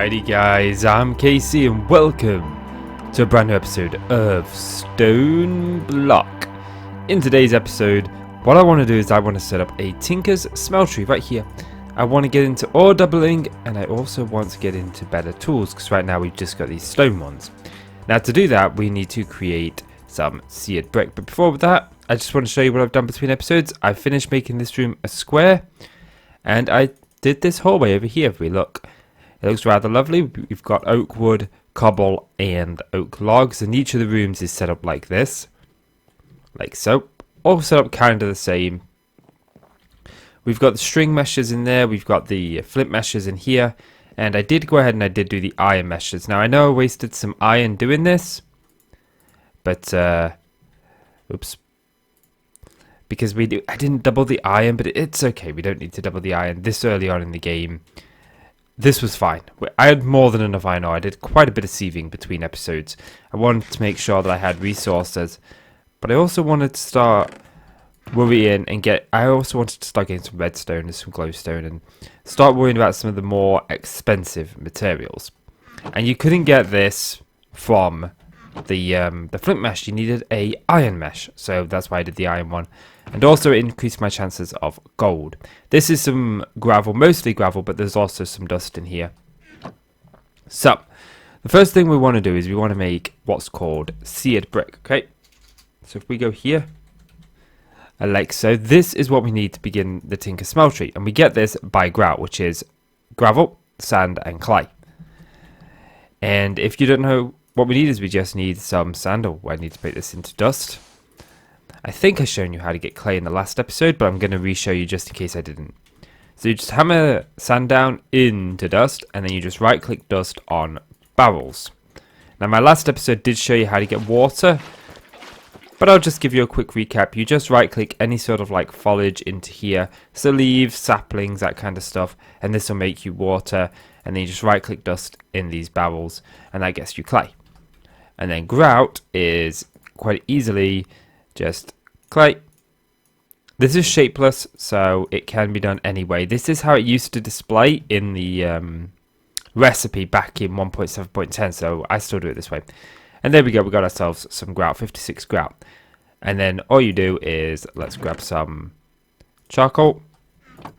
Alrighty guys, I'm Casey and welcome to a brand new episode of Stoneblock. In today's episode, what I want to do is I want to set up a Tinker's smeltery right here. I want to get into ore doubling and I also want to get into better tools because right now we've just got these stone ones. Now to do that we need to create some seared brick, but before that I just want to show you what I've done between episodes. I finished making this room a square and I did this hallway over here. If we look, it looks rather lovely. We've got oak wood, cobble and oak logs, and each of the rooms is set up like this, like so, all set up kind of the same. We've got the string meshes in there, we've got the flint meshes in here, and I did go ahead and I did do the iron meshes. Now I know I wasted some iron doing this, but oops, because I didn't double the iron, but it's okay, we don't need to double the iron this early on in the game. This was fine. I had more than enough iron ore. I did quite a bit of sieving between episodes. I wanted to make sure that I had resources, but I also wanted to start worrying and I also wanted to start getting some redstone and some glowstone and start worrying about some of the more expensive materials. And you couldn't get this from the flint mesh. You needed a iron mesh, so that's why I did the iron one. And also it increased my chances of gold. This is some gravel, mostly gravel, but there's also some dust in here. So, the first thing we want to do is we want to make what's called seared brick, okay? So if we go here, like so, this is what we need to begin the Tinker smeltery. And we get this by grout, which is gravel, sand, and clay. And if you don't know what we need is we just need some sand, or I need to put this into dust. I think I've shown you how to get clay in the last episode, but I'm going to re-show you just in case I didn't. So you just hammer sand down into dust, and then you just right-click dust on barrels. Now my last episode did show you how to get water, but I'll just give you a quick recap. You just right-click any sort of like foliage into here, so leaves, saplings, that kind of stuff, and this will make you water, and then you just right-click dust in these barrels, and that gets you clay. And then grout is quite easily just clay. This is shapeless, so it can be done anyway. This is how it used to display in the recipe back in 1.7.10, so I still do it this way. And there we go, we got ourselves some grout, 56 grout. And then all you do is, let's grab some charcoal. I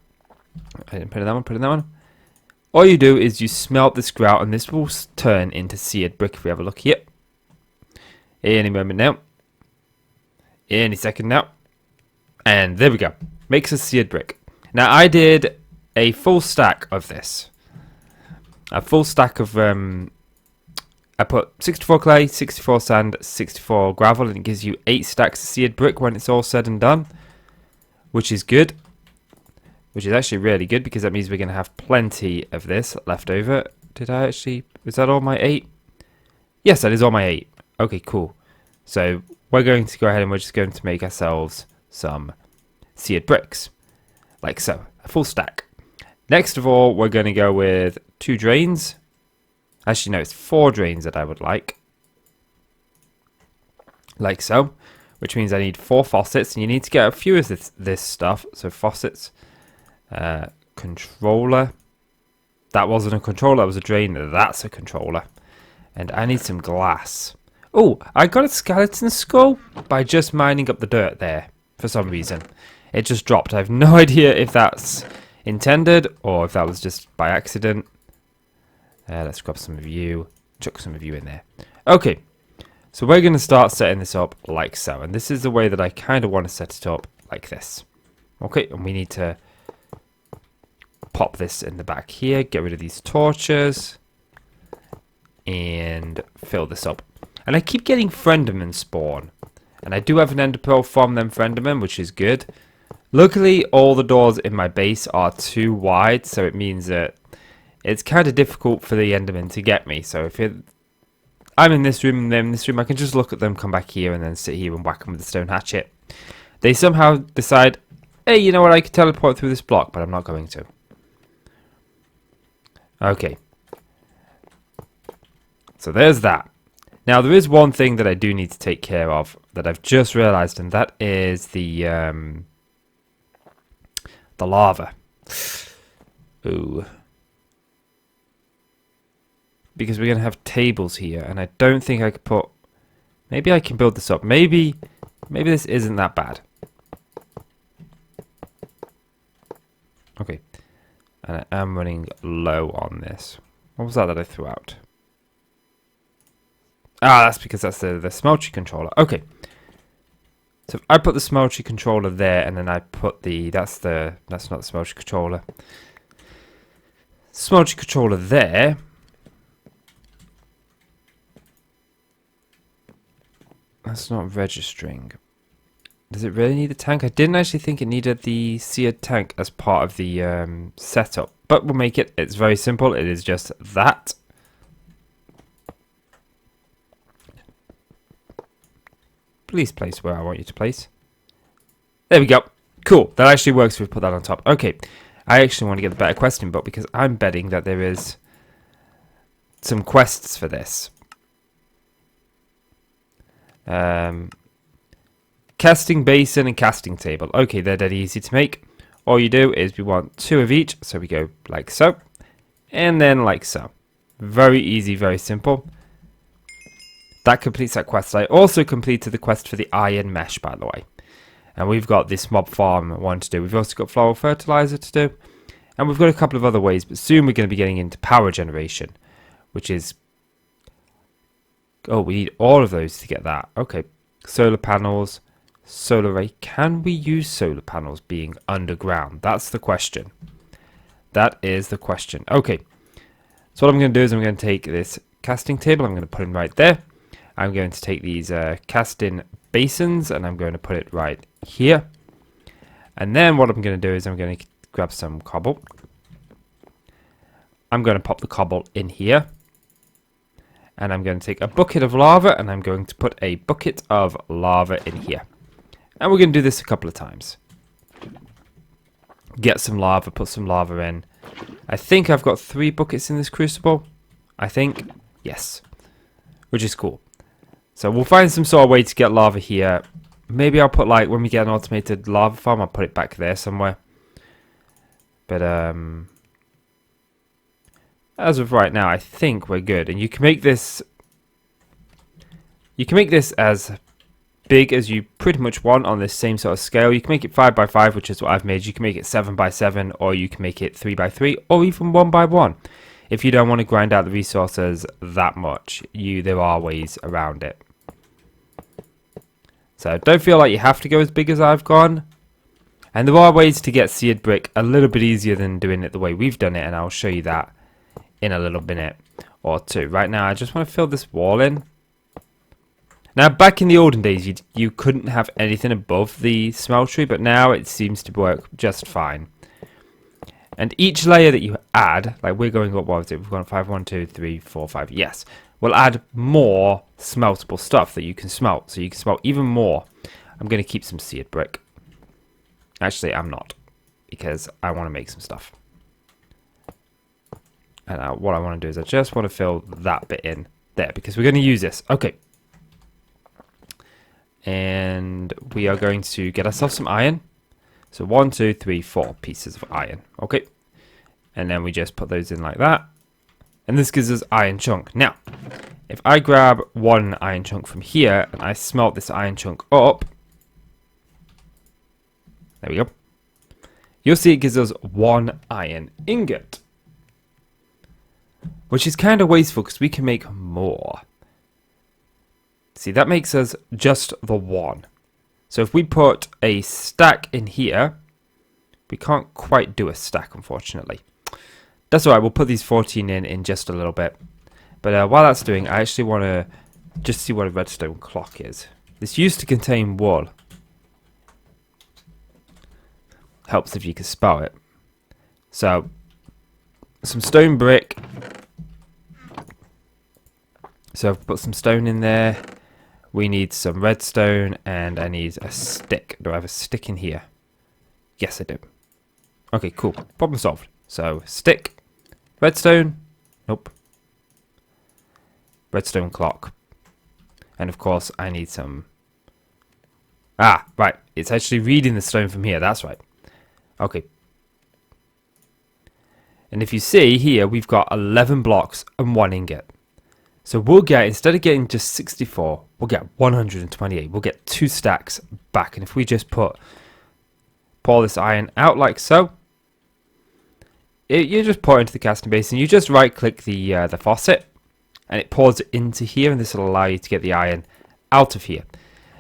didn't put in that one, put in that one. All you do is you smelt this grout, and this will turn into seared brick if we have a look here. Any moment now. Any second now. And there we go. Makes a seared brick. Now I did a full stack of this. A full stack of I put 64 clay, 64 sand, 64 gravel, and it gives you 8 stacks of seared brick when it's all said and done. Which is good. Which is actually really good because that means we're going to have plenty of this left over. Was that all my 8? Yes, that is all my 8. Okay, cool. So we're going to go ahead and we're just going to make ourselves some seared bricks. Like so, a full stack. Next of all, we're going to go with 2 drains. Actually, no, it's 4 drains that I would like. Like so. Which means I need 4 faucets, and you need to get a few of this stuff. So faucets, controller. That wasn't a controller, that was a drain. That's a controller. And I need some glass. Oh, I got a skeleton skull by just mining up the dirt there for some reason. It just dropped. I have no idea if that's intended or if that was just by accident. Let's grab some of you. Chuck some of you in there. Okay, so we're going to start setting this up like so. And this is the way that I kind of want to set it up, like this. Okay, and we need to pop this in the back here. Get rid of these torches. And fill this up. And I keep getting friendermen spawn. And I do have an ender pearl from them friendermen, which is good. Luckily, all the doors in my base are too wide, so it means that it's kind of difficult for the endermen to get me. So if I'm in this room and they're in this room, I can just look at them, come back here, and then sit here and whack them with the stone hatchet. They somehow decide, hey, you know what, I could teleport through this block, but I'm not going to. Okay. So there's that. Now there is one thing that I do need to take care of that I've just realized, and that is the lava. Ooh. because we're going to have tables here, and I don't think I could put... Maybe I can build this up. Maybe this isn't that bad. Okay. And I am running low on this. What was that I threw out? Ah, that's because that's the smeltery controller. Okay. So if I put the smeltery controller there, and then I put the... That's not the smeltery controller. Smeltery controller there. That's not registering. Does it really need a tank? I didn't actually think it needed the seared tank as part of the setup. But we'll make it. It's very simple. It is just that. Please place where I want you to place. There we go. Cool. That actually works if we put that on top. Okay. I actually want to get the better question book because I'm betting that there is some quests for this. Casting basin and casting table. Okay, they're dead easy to make. All you do is we want 2 of each. So we go like so. And then like so. Very easy, very simple. That completes that quest. I also completed the quest for the iron mesh, by the way. And we've got this mob farm one to do. We've also got floral fertilizer to do. And we've got a couple of other ways. But soon we're going to be getting into power generation. Which is... Oh, we need all of those to get that. Okay. Solar panels. Solar array. Can we use solar panels being underground? That's the question. That is the question. Okay. So what I'm going to do is I'm going to take this casting table. I'm going to put it right there. I'm going to take these casting basins and I'm going to put it right here. And then what I'm going to do is I'm going to grab some cobble. I'm going to pop the cobble in here. And I'm going to take a bucket of lava and I'm going to put a bucket of lava in here. And we're going to do this a couple of times. Get some lava, put some lava in. I think I've got 3 buckets in this crucible. I think. Yes. Which is cool. So we'll find some sort of way to get lava here. Maybe I'll put, like, when we get an automated lava farm, I'll put it back there somewhere. But, as of right now, I think we're good. And you can make this... You can make this as big as you pretty much want on this same sort of scale. You can make it 5 by 5, which is what I've made. You can make it 7 by 7, or you can make it 3 by 3, or even 1 by 1. If you don't want to grind out the resources that much, there are ways around it. So don't feel like you have to go as big as I've gone. And there are ways to get seared brick a little bit easier than doing it the way we've done it, and I'll show you that in a little minute or two. Right now, I just want to fill this wall in. Now, back in the olden days, you couldn't have anything above the smeltery, but now it seems to work just fine. And each layer that you add, like we're going up, what was it? We've gone 5, 1, 2, 3, 4, 5. Yes, we'll add more smeltable stuff that you can smelt. So you can smelt even more. I'm going to keep some seared brick. Actually, I'm not, because I want to make some stuff. And what I want to do is I just want to fill that bit in there, because we're going to use this. Okay. And we are going to get ourselves some iron. So 1, 2, 3, 4 pieces of iron. Okay. And then we just put those in like that. And this gives us iron chunk. Now, if I grab 1 iron chunk from here and I smelt this iron chunk up. There we go. You'll see it gives us 1 iron ingot. Which is kind of wasteful because we can make more. See, that makes us just the 1. So if we put a stack in here, we can't quite do a stack, unfortunately. That's alright, we'll put these 14 in just a little bit. But while that's doing, I actually want to just see what a redstone clock is. This used to contain wool. Helps if you can spell it. So, some stone brick. So I've put some stone in there. We need some redstone, and I need a stick. Do I have a stick in here? Yes, I do. Okay, cool. Problem solved. So, stick. Redstone. Nope. Redstone clock. And of course, I need some... Ah, right. It's actually reading the stone from here. That's right. Okay. And if you see here, we've got 11 blocks and 1 ingot. So we'll get, instead of getting just 64, we'll get 128. We'll get 2 stacks back. And if we just pour this iron out like so, you just pour it into the casting basin. You just right click the faucet and it pours it into here, and this will allow you to get the iron out of here.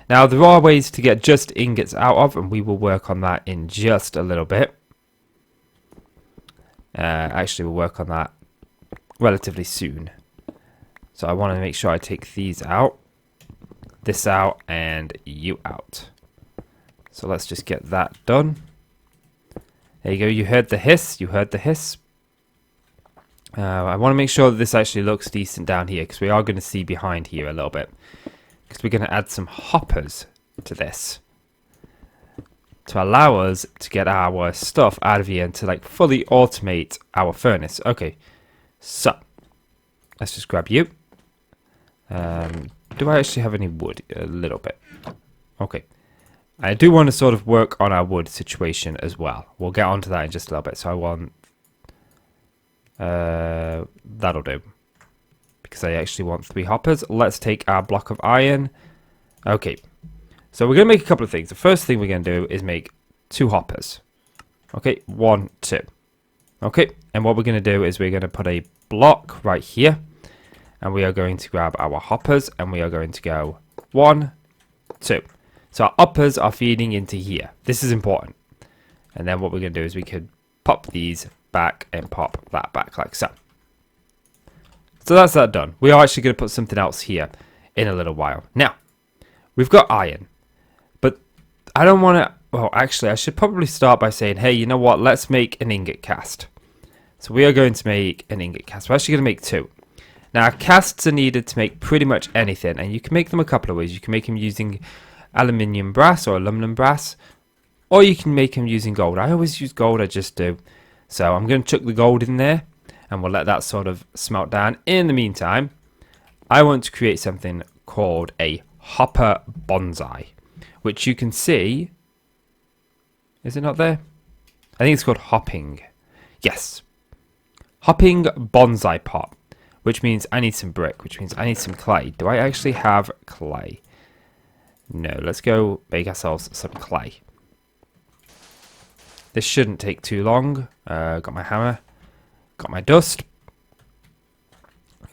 Now there are ways to get just ingots out of, and we will work on that in just a little bit. Actually, we'll work on that relatively soon. So I want to make sure I take these out, this out, and you out. So let's just get that done. There you go. You heard the hiss. You heard the hiss. I want to make sure that this actually looks decent down here, because we are going to see behind here a little bit. Because we're going to add some hoppers to this to allow us to get our stuff out of here and to like fully automate our furnace. Okay, so let's just grab you. Do I actually have any wood? A little bit. Okay. I do want to sort of work on our wood situation as well. We'll get onto that in just a little bit. So I want... that'll do. Because I actually want 3 hoppers. Let's take our block of iron. Okay. So we're going to make a couple of things. The first thing we're going to do is make 2 hoppers. Okay. 1, 2. Okay. And what we're going to do is we're going to put a block right here. And we are going to grab our hoppers. And we are going to go 1, 2. So our uppers are feeding into here. This is important. And then what we're going to do is we could pop these back and pop that back like so. So that's that done. We are actually going to put something else here in a little while. Now, we've got iron. But I don't want to... Well, actually, I should probably start by saying, hey, you know what? Let's make an ingot cast. So we are going to make an ingot cast. We're actually going to make 2. Now, casts are needed to make pretty much anything. And you can make them a couple of ways. You can make them using aluminium brass or aluminum brass, or you can make them using gold. I always use gold, I just do. So I'm going to chuck the gold in there, and we'll let that sort of smelt down. In the meantime, I want to create something called a hopper bonsai, which you can see. Is it not there? I think it's called hopping. Yes. Hopping bonsai pot, which means I need some brick, which means I need some clay. Do I actually have clay? No, let's go make ourselves some clay. This shouldn't take too long. Got my hammer. Got my dust.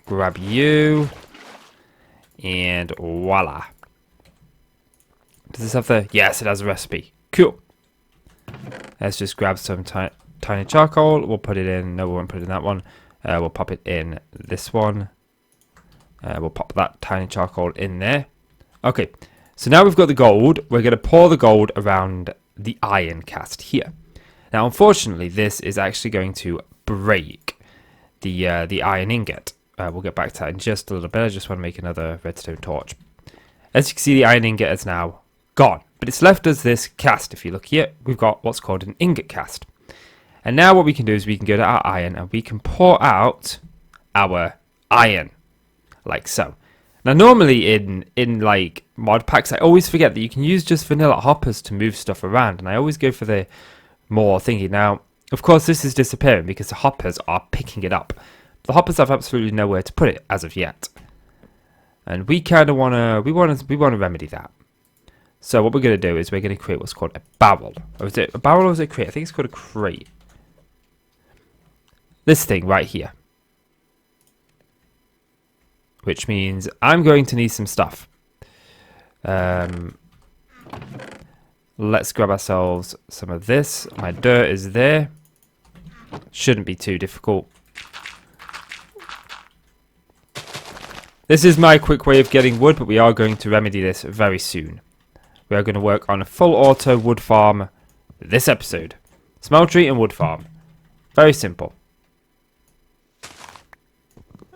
Grab you. And voila. Does this have the... Yes, it has a recipe. Cool. Let's just grab some tiny charcoal. We'll put it in... No, we won't put it in that one. We'll pop it in this one. We'll pop that tiny charcoal in there. Okay. So now we've got the gold. We're going to pour the gold around the iron cast here. Now, unfortunately, this is actually going to break the iron ingot. We'll get back to that in just a little bit. I just want to make another redstone torch. As you can see, the iron ingot is now gone. But it's left us this cast. If you look here, we've got what's called an ingot cast. And now what we can do is we can go to our iron and we can pour out our iron. Like so. Now, normally in like mod packs, I always forget that you can use just vanilla hoppers to move stuff around, and I always go for the more thingy. Now, of course, this is disappearing because the hoppers are picking it up. The hoppers have absolutely nowhere to put it as of yet, and we kind of we want to remedy that. So what we're going to do is we're going to create what's called a barrel. Or is it a barrel or is it a crate? I think it's called a crate. This thing right here. Which means I'm going to need some stuff. Let's grab ourselves some of this. My dirt is there. Shouldn't be too difficult. This is my quick way of getting wood, but we are going to remedy this very soon. We are going to work on a full auto wood farm this episode. Smeltery and wood farm. Very simple.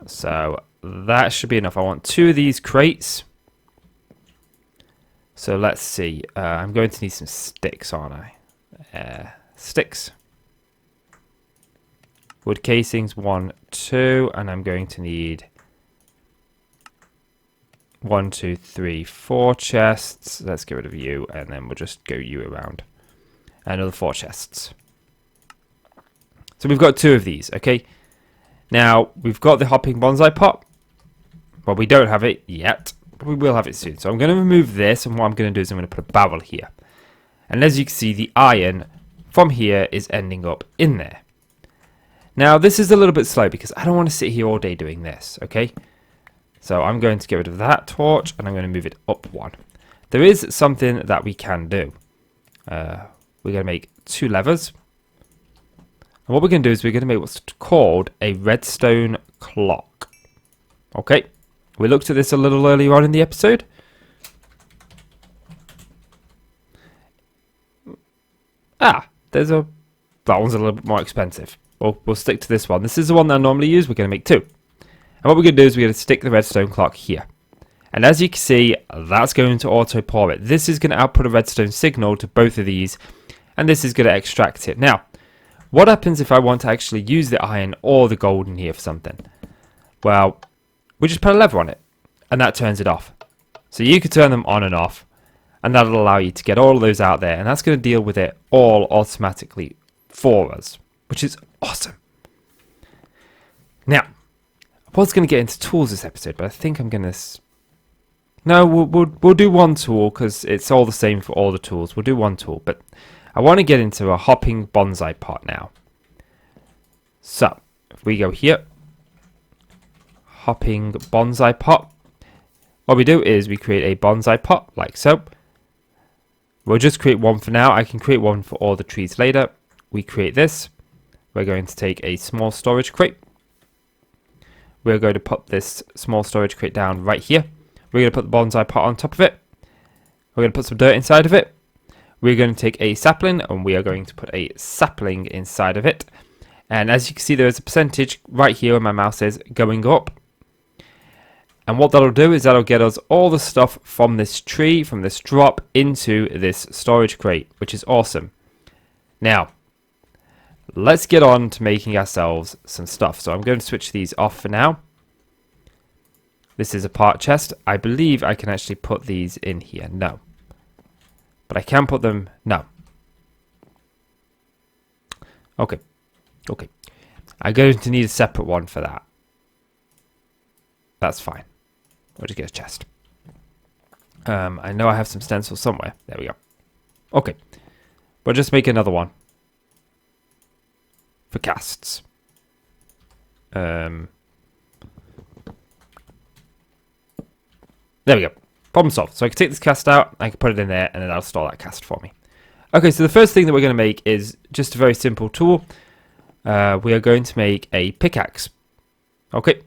So... that should be enough. I want 2 of these crates. So let's see. I'm going to need some sticks, aren't I? Sticks. Wood casings, 1, 2. And I'm going to need 1, 2, 3, 4 chests. Let's get rid of you. And then we'll just go you around. Another 4 chests. So we've got 2 of these, okay? Now, we've got the hopping bonsai pot. Well, we don't have it yet, but we will have it soon. So I'm going to remove this, and what I'm going to do is I'm going to put a barrel here. And as you can see, the iron from here is ending up in there. Now, this is a little bit slow because I don't want to sit here all day doing this, okay? So I'm going to get rid of that torch, and I'm going to move it up one. There is something that we can do. We're going to make 2 levers. And what we're going to do is we're going to make what's called a redstone clock. Okay, we looked at this a little earlier on in the episode. There's that one's a little bit more expensive. Well, we'll stick to this one. This is the one that I normally use. We're going to make 2. And what we're going to do is we're going to stick the redstone clock here. And as you can see, that's going to auto pour it. This is going to output a redstone signal to both of these. And this is going to extract it. Now, what happens if I want to actually use the iron or the gold in here for something? Well, we just put a lever on it. And that turns it off. So you could turn them on and off. And that'll allow you to get all of those out there. And that's going to deal with it all automatically for us. Which is awesome. Now, I was going to get into tools this episode, but I think I'm going to... No, we'll do one tool because it's all the same for all the tools. We'll do one tool, but I want to get into a hopping bonsai pot now. So, if we go here, hopping bonsai pot. What we do is we create a bonsai pot, like so. We'll just create one for now. I can create one for all the trees later. We create this. We're going to take a small storage crate. We're going to put this small storage crate down right here. We're going to put the bonsai pot on top of it. We're going to put some dirt inside of it. We're going to take a sapling and we are going to put a sapling inside of it. And as you can see, there is a percentage right here where my mouse is going up. And what that'll do is that'll get us all the stuff from this tree, from this drop, into this storage crate, which is awesome. Now, let's get on to making ourselves some stuff. So I'm going to switch these off for now. This is a part chest. I believe I can actually put these in here. No. But I can put them... No. Okay. Okay. I'm going to need a separate one for that. That's fine. We'll just get a chest. I know I have some stencils somewhere. There we go. Okay. We'll just make another one. For casts. There we go. Problem solved. So I can take this cast out, I can put it in there, and then that'll store that cast for me. Okay, so the first thing that we're going to make is just a very simple tool. We are going to make a pickaxe. Okay,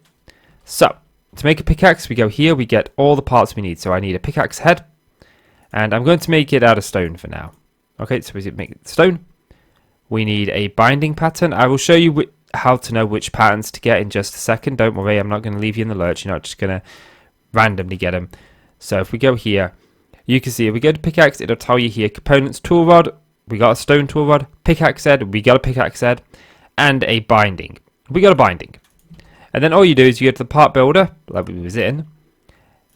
so to make a pickaxe, we go here, we get all the parts we need. So I need a pickaxe head, and I'm going to make it out of stone for now. Okay, so we make it stone. We need a binding pattern. I will show you how to know which patterns to get in just a second. Don't worry, I'm not going to leave you in the lurch. You're not just going to randomly get them. So if we go here, you can see if we go to pickaxe, it'll tell you here components tool rod. We got a stone tool rod, pickaxe head. We got a pickaxe head, and a binding. We got a binding, and then all you do is you go to the part builder, like we was in,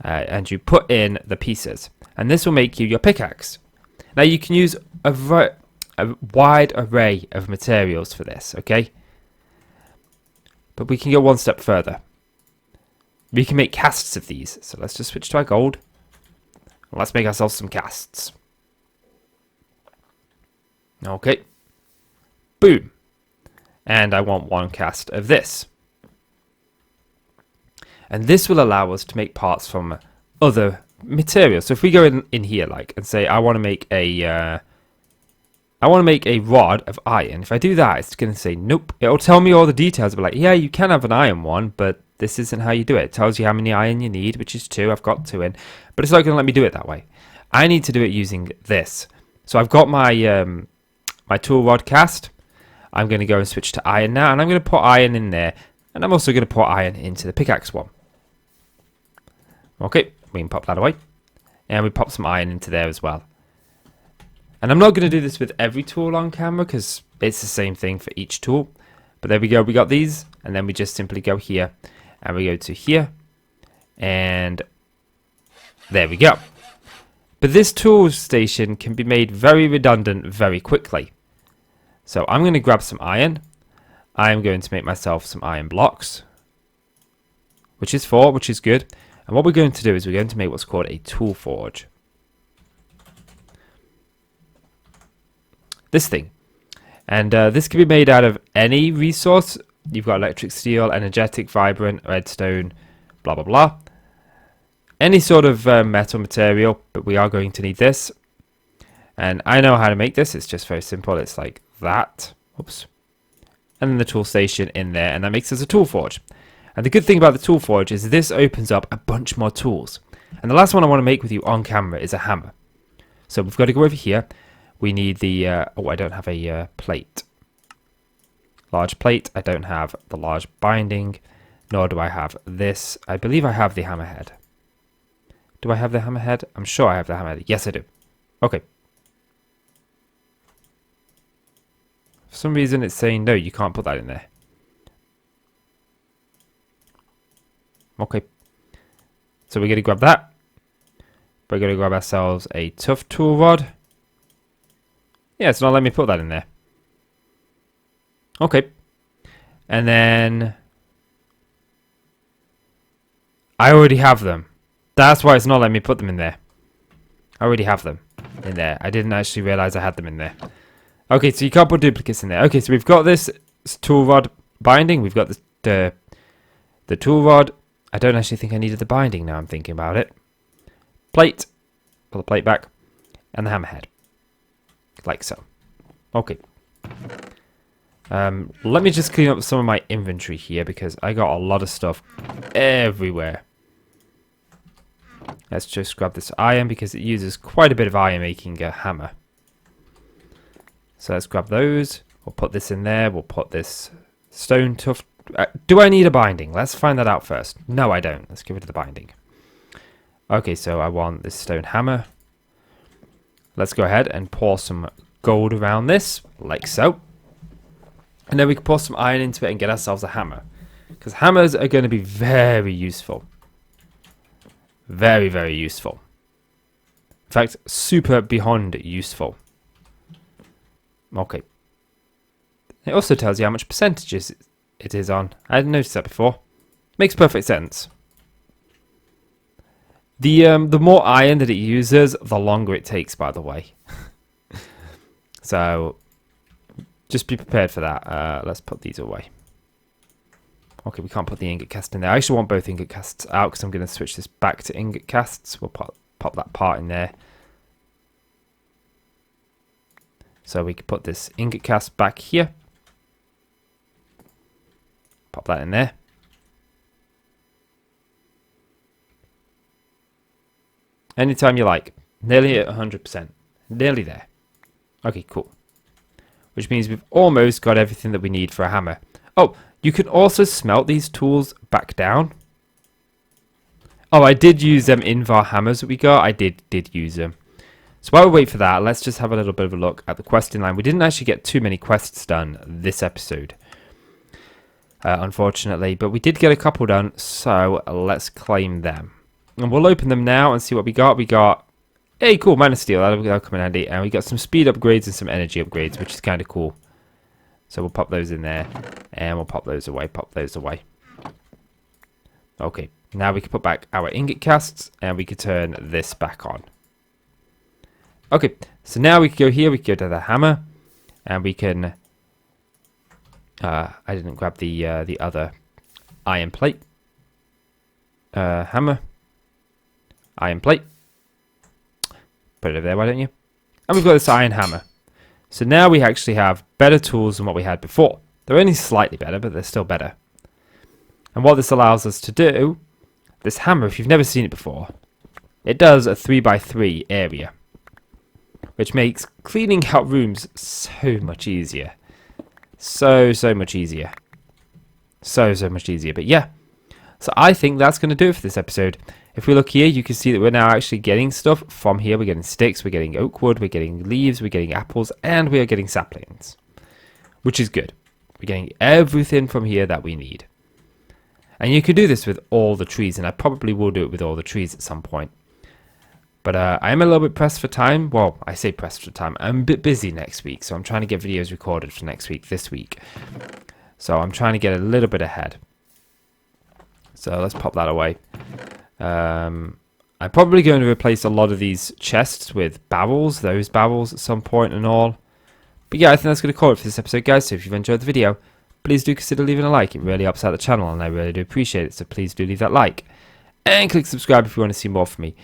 and you put in the pieces, and this will make you your pickaxe. Now you can use a wide array of materials for this, okay? But we can go one step further. We can make casts of these. So let's just switch to our gold. Let's make ourselves some casts. Okay. Boom. And I want one cast of this. And this will allow us to make parts from other materials. So if we go in here like and say I want to make a rod of iron. If I do that, it's going to say nope. It'll tell me all the details. But like, yeah, you can have an iron one, but this isn't how you do it. It tells you how many iron you need, which is 2. I've got 2 in, but it's not going to let me do it that way. I need to do it using this. So I've got my my tool rod cast. I'm going to go and switch to iron now, and I'm going to put iron in there, and I'm also going to put iron into the pickaxe one. Okay, we can pop that away, and we pop some iron into there as well. And I'm not going to do this with every tool on camera because it's the same thing for each tool. But there we go, we got these, and then we just simply go here, and we go to here, and there we go. But this tool station can be made very redundant very quickly. So I'm going to grab some iron. I'm going to make myself some iron blocks. which is 4, which is good. And what we're going to do is we're going to make what's called a tool forge. This thing. And this can be made out of any resource. You've got electric steel, energetic, vibrant, redstone, blah, blah, blah. Any sort of metal material, but we are going to need this. And I know how to make this. It's just very simple. It's like that. Oops. And then the tool station in there, and that makes us a tool forge. And the good thing about the tool forge is this opens up a bunch more tools. And the last one I want to make with you on camera is a hammer. So we've got to go over here. We need the, oh, I don't have a plate. Large plate. I don't have the large binding, nor do I have this. I believe I have the hammerhead. Do I have the hammerhead? I'm sure I have the hammerhead. Yes, I do. Okay. For some reason, it's saying no, you can't put that in there. Okay. So we're going to grab that. We're going to grab ourselves a tough tool rod. Yeah, it's not letting me put that in there. Okay. And then I already have them. That's why it's not letting me put them in there. I already have them in there. I didn't actually realize I had them in there. Okay, so you can't put duplicates in there. Okay, so we've got this tool rod binding. We've got the tool rod. I don't actually think I needed the binding now I'm thinking about it. Plate. Pull the plate back. And the hammerhead. Like so. Okay. Let me just clean up some of my inventory here because I got a lot of stuff everywhere. Let's just grab this iron because it uses quite a bit of iron making a hammer. So let's grab those. We'll put this in there. We'll put this stone tough. Do I need a binding? Let's find that out first. No, I don't. Let's get rid of the binding. Okay, so I want this stone hammer. Let's go ahead and pour some gold around this, like so. And then we can pour some iron into it and get ourselves a hammer. Because hammers are going to be very useful. Very, very useful. In fact, super beyond useful. Okay. It also tells you how much percentages it is on. I hadn't noticed that before. Makes perfect sense. The more iron that it uses, the longer it takes, by the way. So, just be prepared for that. Let's put these away. Okay, we can't put the ingot cast in there. I actually want both ingot casts out because I'm going to switch this back to ingot casts. We'll pop that part in there. So we can put this ingot cast back here. Pop that in there. Anytime you like. Nearly at 100%. Nearly there. Okay, cool. Which means we've almost got everything that we need for a hammer. Oh, you can also smelt these tools back down. Oh, I did use them in our hammers that we got. I did use them. So while we wait for that, let's just have a little bit of a look at the questing line. We didn't actually get too many quests done this episode. Unfortunately, but we did get a couple done, so let's claim them. And we'll open them now and see what we got. We got, hey, cool, Man of Steel, that'll come in handy. And we got some speed upgrades and some energy upgrades, which is kind of cool. So we'll pop those in there, and we'll pop those away, Okay, now we can put back our ingot casts, and we can turn this back on. Okay, so now we can go here, we can go to the hammer, and we can, I didn't grab the other iron plate. Hammer. Iron plate. Put it over there, why don't you? And we've got this iron hammer. So now we actually have better tools than what we had before. They're only slightly better, but they're still better. And what this allows us to do, this hammer, if you've never seen it before, it does a 3x3 area. Which makes cleaning out rooms so much easier. So much easier. So much easier. But yeah. So I think that's going to do it for this episode. If we look here, you can see that we're now actually getting stuff from here. We're getting sticks, we're getting oak wood, we're getting leaves, we're getting apples, and we are getting saplings. Which is good. We're getting everything from here that we need. And you can do this with all the trees, and I probably will do it with all the trees at some point. But I am a little bit pressed for time. Well, I say pressed for time. I'm a bit busy next week, so I'm trying to get videos recorded for next week, this week. So I'm trying to get a little bit ahead. So let's pop that away. I'm probably going to replace a lot of these chests with barrels, those barrels at some point and all. But yeah, I think that's going to call it for this episode, guys. So if you've enjoyed the video, please do consider leaving a like. It really helps out the channel, and I really do appreciate it. So please do leave that like. And click subscribe if you want to see more from me.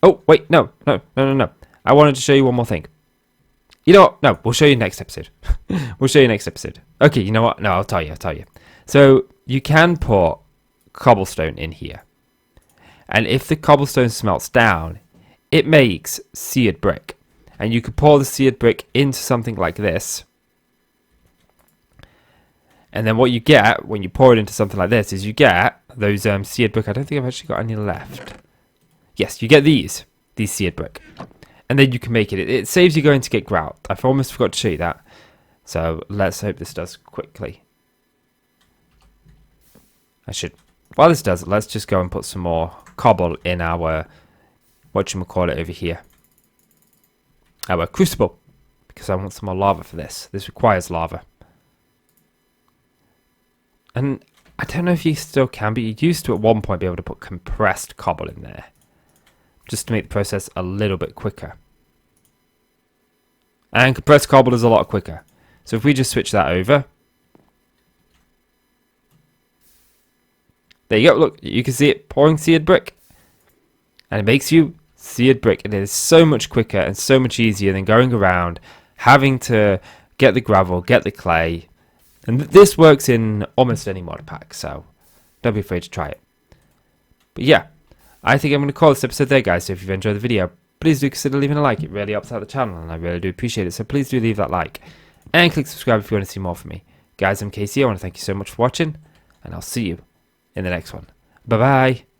Oh, wait, no. I wanted to show you one more thing. You know what? No, we'll show you next episode. We'll show you next episode. Okay, you know what? No, I'll tell you. So you can put cobblestone in here. And if the cobblestone smelts down, it makes seared brick. And you could pour the seared brick into something like this. And then what you get when you pour it into something like this is you get those seared brick. I don't think I've actually got any left. Yes, you get these seared brick. And then you can make it. It saves you going to get grout. I've almost forgot to show you that. So let's hope this does quickly. While this does it, let's just go and put some more cobble in our, whatchamacallit over here. Our crucible. Because I want some more lava for this. This requires lava. And I don't know if you still can, but you used to at one point be able to put compressed cobble in there. Just to make the process a little bit quicker. And compressed cobble is a lot quicker. So if we just switch that over. There you go, look, you can see it pouring seared brick. And it makes you seared brick. And it is so much quicker and so much easier than going around having to get the gravel, get the clay. And this works in almost any mod pack, so don't be afraid to try it. But yeah, I think I'm going to call this episode there, guys. So if you've enjoyed the video, please do consider leaving a like. It really helps out the channel, and I really do appreciate it. So please do leave that like. And click subscribe if you want to see more from me. Guys, I'm Casey. I want to thank you so much for watching, and I'll see you in the next one. Bye-bye.